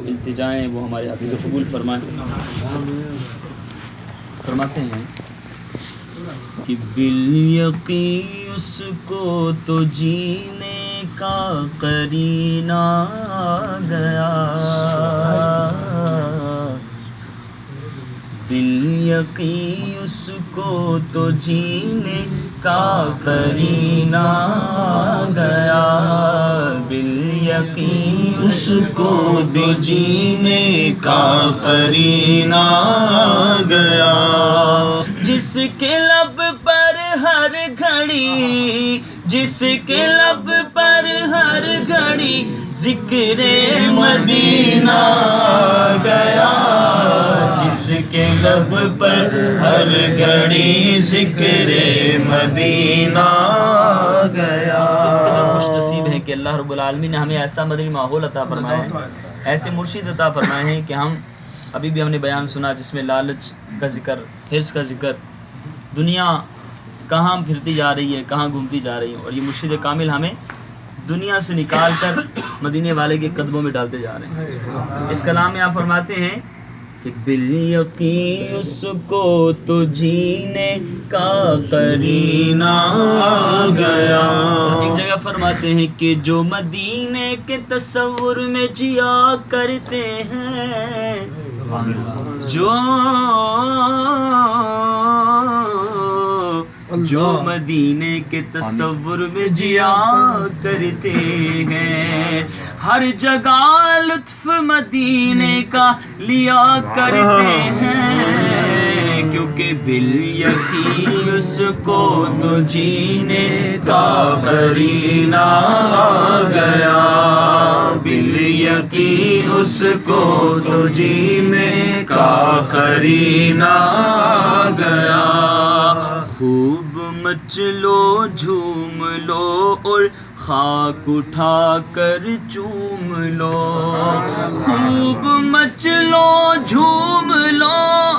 التجائیں وہ ہمارے حافظ قبول فرمائیں۔ فرماتے ہیں کہ بالیقین اس کو تو جینے کا قرینہ گیا، بالیقین اس کو تو جینے کا قرینہ گیا، بالیقین اس کو تو جینے کا قرینہ گیا، جس کے لب پر ہر گھڑی، جس کے لب پر ہر گھڑی ذکر مدینہ گیا، جس کے لب پر ہر گھڑی ذکر مدینہ گیا۔ اس قدر خوش نصیب ہیں کہ اللہ رب العالمین نے ہمیں ایسا مدنی ماحول عطا فرمایا ہے، ایسے مرشد عطا فرمائے ہیں کہ ہم ابھی بھی ہم نے بیان سنا جس میں لالچ کا ذکر، حرص کا ذکر، دنیا کہاں پھرتی جا رہی ہے، کہاں گھومتی جا رہی ہے، اور یہ مرشد کامل ہمیں دنیا سے نکال کر مدینے والے کے قدموں میں ڈالتے جا رہے ہیں۔ اس کلام میں آپ فرماتے ہیں کہ بالیقین اس کو تو جینے کا قرینہ گیا، ایک جگہ فرماتے ہیں کہ جو مدینے کے تصور میں جیا کرتے ہیں، جو مدینے کے تصور میں جیا کرتے ہیں، ہر جگہ لطف مدینے کا لیا کرتے ہیں، کیونکہ بالیقین اس کو تو جینے کا قرینہ گیا، بالیقین اس کو تو جینے کا قرینہ گیا، خوب مچ لو جھوم لو اور خاک اٹھا کر چوم لو، خوب مچ لو جھوم لو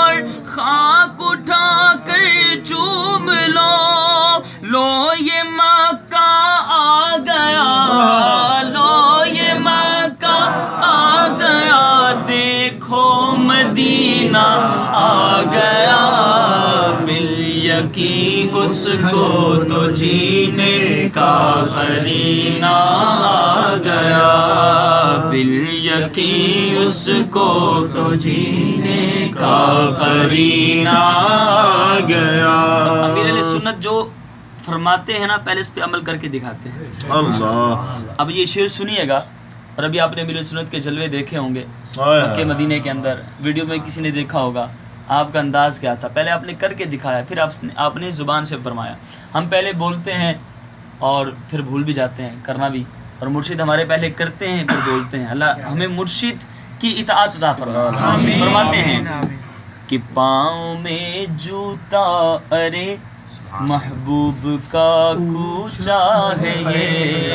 اور خاک اٹھا کر چوم لو، لو یہ مکہ آ گیا، لو یہ مکہ آ گیا، دیکھو مدینہ آ گیا، بالیقین اس کو تو جینے کا قرینہ آ گیا، بالیقین اس کو تو جینے کا قرینہ آ گیا۔ امیر علیہ سنت جو فرماتے ہیں نا، پہلے اس پہ عمل کر کے دکھاتے ہیں۔ اللہ، اب یہ شعر سنیے گا، اور ابھی آپ نے امیر علیہ سنت کے جلوے دیکھے ہوں گے مکہ مدینے کے اندر، ویڈیو میں کسی نے دیکھا ہوگا، آپ کا انداز کیا تھا، پہلے آپ نے کر کے دکھایا، پھر آپ نے زبان سے فرمایا۔ ہم پہلے بولتے ہیں اور پھر بھول بھی جاتے ہیں کرنا بھی، اور مرشد ہمارے پہلے کرتے ہیں پھر بولتے ہیں۔ اللہ ہمیں مرشد کی اطاعت عطا فرمائے۔ فرماتے ہیں کہ پاؤں میں جوتا ارے محبوب کا کوچا ہے یہ،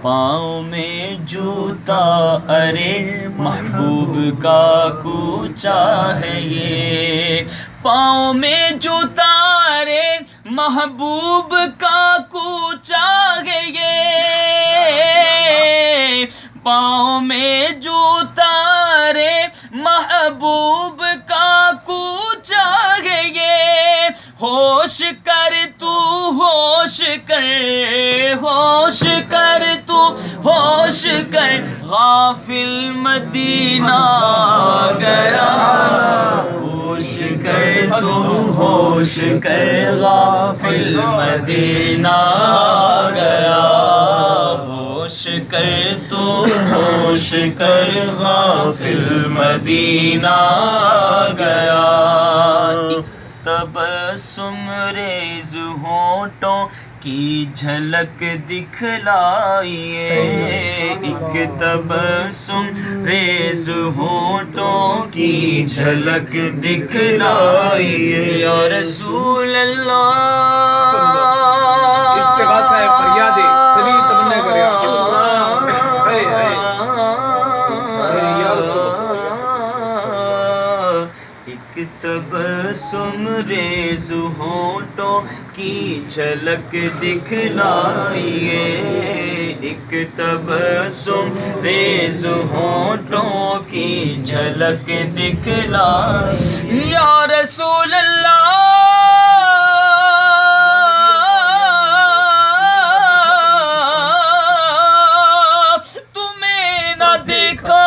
پاؤں میں جوتا ارے محبوب کا کوچا ہے یہ، پاؤں میں جوتا ارے محبوب کا کوچا ہے یہ، پاؤں میں جوتا ارے محبوب کا کوچا ہے یہ، ہوش کر تو ہوش کر، ہوش کر تو ہوش کر، غافل مدینہ گیا، ہوش کر تو ہوش کر، غافل مدینہ گیا، ہوش کر تو ہوش کر، غافل مدینہ گیا، تبسم ریز ہونٹوں کی جھلک دکھلائیے، ایک تبسم ریز ہونٹوں کی جھلک دکھلائیے، یا رسول اللہ، استغاثہ ہے، فریاد ہے، سبھی تمنا کرے ایک تبسم ریز ہونٹوں کی جھلک دکھلائیے، ایک تبسم ریز ہونٹوں کی جھلک دکھلا یا رسول اللہ تمہیں نہ دیکھا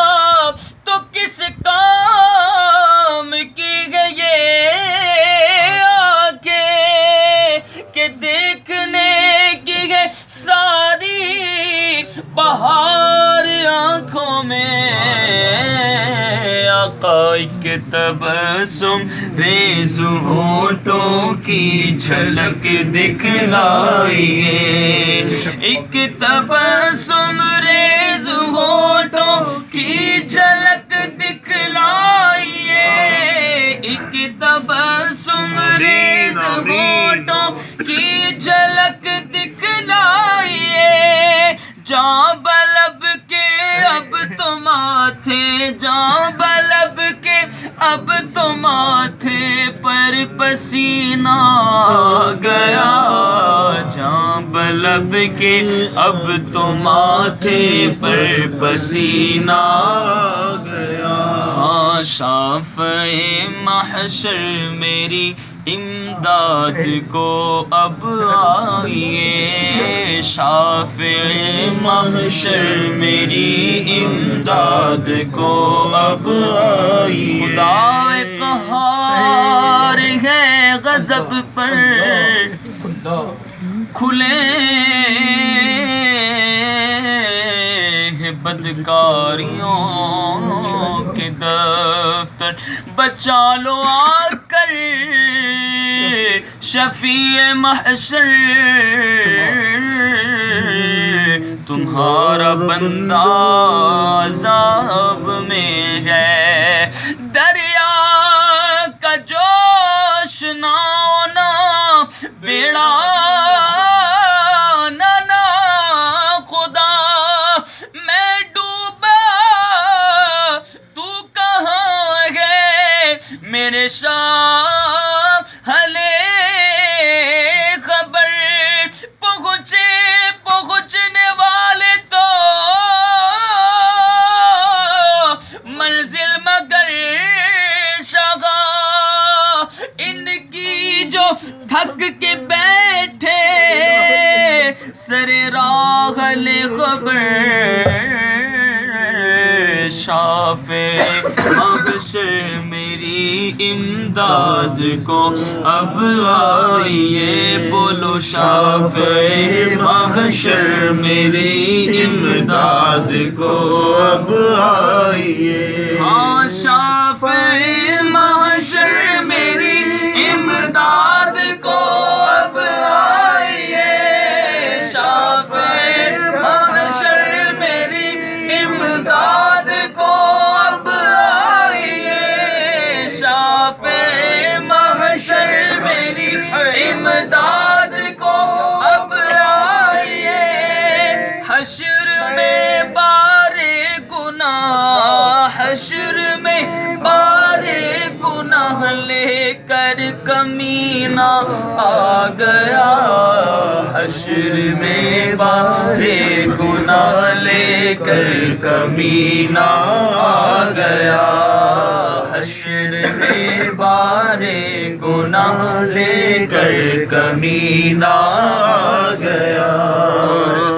تو کس کام کی گئے آنکھیں کہ دیکھنے کی ہے ساری بہار آنکھوں میں آقا ایک تبسم ریز ہونٹوں کی جھلک دکھلائیے ایک تبسم ریز ہونٹوں کی جھلک دکھلائیے ایک تبسم ریز ہونٹوں کی جھلک دکھلائیے جاں بلب کے اب تو ماتھے جاں بلب کے اب تو ماتھے پر پسینہ آ گیا جاں بلب کے اب تو ماتھے پر پسینہ آ گیا ہاں شافع محشر میری امداد کو اب آئیے شافع محشر میری امداد کو اب آئیے خدا قہار ہے غضب پر کھلے ہیں بدکاریوں کے دفتر بچا لو آ کر شفیع محشر تمہارا بندہ عذاب میں ہے دریا کا جوش نہ ہونا بیڑا نہ خدا میں ڈوبا تو کہاں ہے میرے شاہ ہلے خبر پہنچنے والے تو منزل مگر شگا ان کی جو تھک کے بیٹھے سر راہ لے خبر شافع محشر میری امداد کو اب آئیے بولو شافع محشر میری امداد کو اب آئیے ہاں شافع محشر میری امداد کو اب آئیے شافع محشر میری امداد کو اب آئیے شافع محشر میری امداد کو اب آئیے حشر میں بار گناہ حشر میں بار گناہ لے کر کمینہ آ گیا حشر میں بار گناہ لے کر کمینہ آ گیا حشر میں بار گناہ لے کر کمینہ آ گیا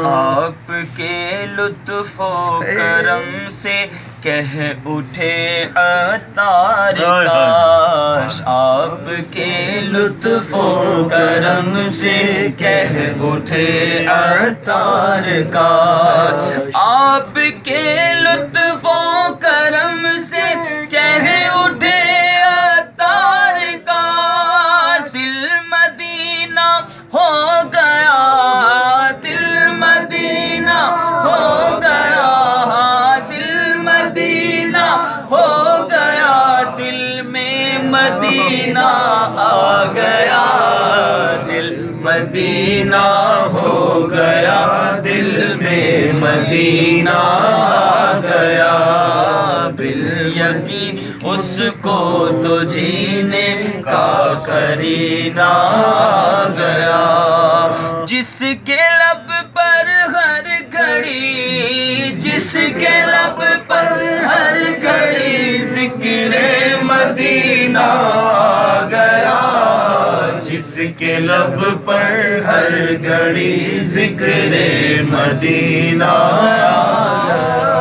آپ کے لطف و کرم سے کہہ اٹھے عطار کاش آپ کے لطف و کرم سے کہہ اٹھے عطار کاش آپ کے لطف و کرم سے کہہ اٹھے عطار کاش دل مدینہ ہو گیا دل مدینہ ہو گیا دل مدینہ ہو گیا دل میں مدینہ آ گیا دل مدینہ ہو گیا دل میں مدینہ آ گیا بالیقین اس کو تو جینے کا کرینہ آ گیا جس کے لب پر ہر گھڑی لب پر ہر گھڑی ذکر مدینہ آ گیا، جس کے لب پر ہر گھڑی ذکر مدینہ آ گیا۔